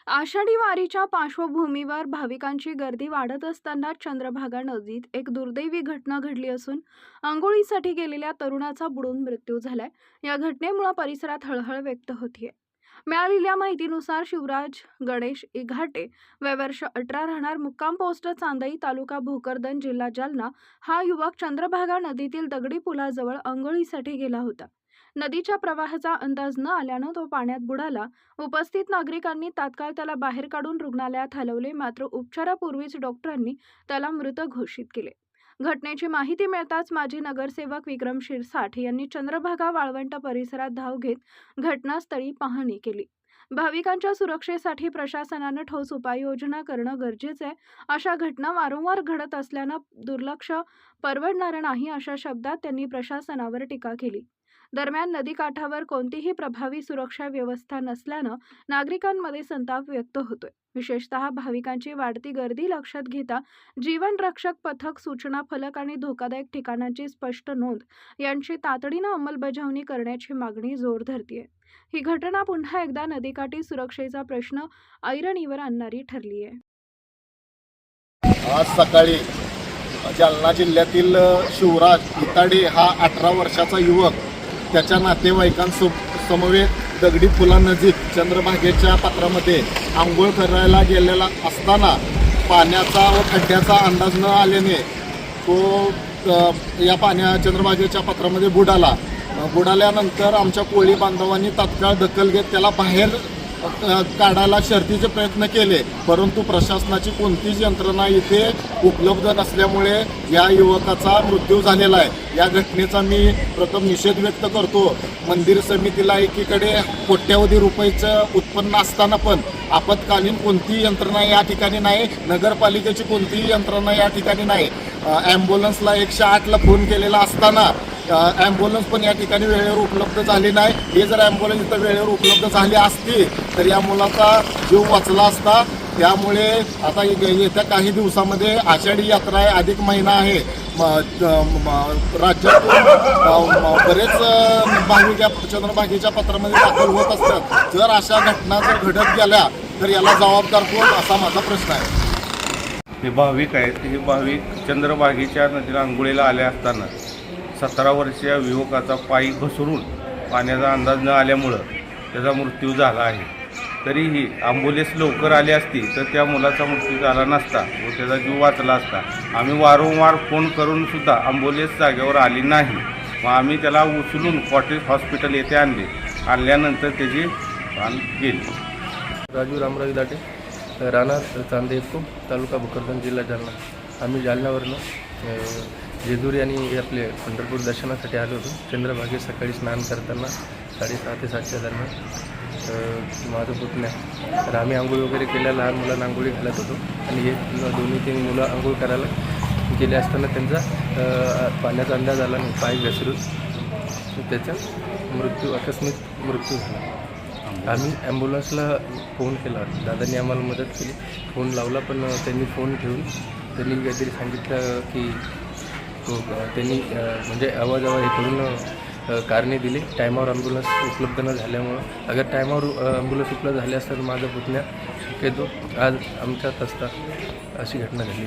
आषाढी वारीच्या पार्श्वभूमीवर भाविकांची गर्दी वाढत असताना चंद्रभागा नदीत एक दुर्दैवी घटना घडली असून अंघोळीसाठी गेलेल्या तरुणाचा बुडून मृत्यू झालाय। या घटनेमुळे परिसरात हळहळ व्यक्त होतीये। मिळालेल्या माहितीनुसार शिवराज गणेश इघाटे वय वर्ष 18 राहणार मुक्काम पोस्ट चांदई तालुका भोकरदन जिल्हा जालना हा युवक चंद्रभागा नदीतील दगडी पुलाजवळ अंघोळीसाठी गेला होता। नदीच्या प्रवाहाचा अंदाज न आल्यानं तो पाण्यात बुडाला। उपस्थित नागरिकांनी तात्काळ त्याला बाहेर काढून रुग्णालयात हलवले, मात्र उपचारापूर्वीच डॉक्टरांनी त्याला मृत घोषित केले। घटनेची माहिती मिळताच माजी नगरसेवक विक्रम शिरसाठ यांनी चंद्रभागा वाळवंट परिसरात धाव घेत घटनास्थळी पाहणी केली। भाविकांच्या सुरक्षेसाठी प्रशासनानं ठोस उपाययोजना करणं गरजेचं आहे। अशा घटना वारंवार घडत असल्यानं दुर्लक्ष परवडणारं नाही, अशा शब्दात त्यांनी प्रशासनावर टीका केली। दरम्यान नदीकाठावर कोणतीही प्रभावी सुरक्षा व्यवस्था नसल्यानं नागरिकांमध्ये संताप व्यक्त होतोय। विशेषतः भाविकांची वाढती गर्दी लक्षात घेता जीवन रक्षक पथक, सूचना फलक आणि धोकादायक ठिकाणांची स्पष्ट नोंद यांची तातडीनं अंमलबजावणी करण्याची मागणी जोर धरतीये। ही घटना पुन्हा एकदा नदीकाठी सुरक्षेचा प्रश्न ऐरणीवर आणणारी ठरली आहे। आज सकाळी जालना जिल्ह्यातील शिवराज इताडे हा 18 वर्षाचा युवक त्याच्या नातेवाईकांसमवेत दगडी पुलानजीक चंद्रभागेच्या पात्रामध्ये आंघोळ करायला गेलेला असताना पाण्याचा व खड्ड्याचा अंदाज न आल्याने तो या चंद्रभागेच्या पात्रामध्ये बुडाल्यानंतर आमच्या कोळी बांधवांनी तात्काळ दखल घेत त्याला बाहेर काढायला शर्थीचे प्रयत्न केले, परंतु प्रशासनाची कोणतीच यंत्रणा इथे उपलब्ध नसल्यामुळे या युवकाचा मृत्यू झालेला आहे। या घटनेचा मी प्रथम निषेध व्यक्त करतो। मंदिर समितीला एकीकडे कोट्यवधी रुपयाचं उत्पन्न असताना पण आपत्कालीन कोणतीही यंत्रणा या ठिकाणी नाही, नगरपालिकेची कोणतीही यंत्रणा या ठिकाणी नाही। ॲम्ब्युलन्सला 108ला फोन केलेला असताना ॲम्ब्युलन्स पण या ठिकाणी वेळेवर उपलब्ध झाली नाही। हे जर ॲम्ब्युलन्स इथं वेळेवर उपलब्ध झाली असती तर या मुलाचा जीव वाचला असता। त्यामुळे आता येत्या काही दिवसामध्ये आषाढी यात्रा आहे, अधिक महिना आहे, राज्यातून बरेच भाविक या चंद्रभागेच्या पात्रामध्ये दाखल होत असतात। जर अशा घटना जर घडत गेल्या तर याला जबाबदार कोण, असा माझा प्रश्न आहे। हे भाविक आहेत, हे भाविक चंद्रभागेच्या नदीला अंघोळीला आले असताना 17 वर्षीय युवकाचा पायी घसरून पाण्याचा अंदाज न आल्यामुळं त्याचा मृत्यू झाला आहे। तरीही ॲम्ब्युलन्स लवकर आली असती तर त्या मुलाचा मृत्यू झाला नसता व त्याचा जीव वाचला असता। आम्ही वारंवार फोन करूनसुद्धा ॲम्ब्युलन्स जागेवर आली नाही। मग आम्ही त्याला उचलून कॉटेज हॉस्पिटल येथे आणल्यानंतर त्याची प्राण गेली। राजू रामराव इघाटे, राहणार चांदई तालुका भोकरदन जिल्हा जालना। आम्ही जालन्यावरनं जेजुरी आणि आपले पंढरपूर दर्शनासाठी आलो होतो। चंद्रभागेत सकाळी स्नान करताना 6:30 ते 7च्या दरम्यान माझं पुतण्या तर आम्ही आंघोळ वगैरे केल्या, लहान मुलांना आंघोळी घालत होतो आणि हे 2-3 मुलं आंघोळ करायला गेले असताना त्यांचा पाण्याचा अंदाज आला नाही, पाय घसरून त्याचा आकस्मिक मृत्यू झाला। आम्ही ॲम्ब्युलन्सला फोन केला, दादांनी आम्हाला मदत केली, फोन लावला, पण त्यांनी फोन ठेवून त्यांनी काहीतरी सांगितलं की त्यांनी म्हणजे आवाज हे करून कारणे दिली। टायमावर ॲम्ब्युलन्स उपलब्ध न झाल्यामुळं, अगर टायमावर ॲम्ब्युलन्स उपलब्ध झाले असतं तर माझा पुतण्या शक्यतो आज आमच्यात असता, अशी घटना घडली।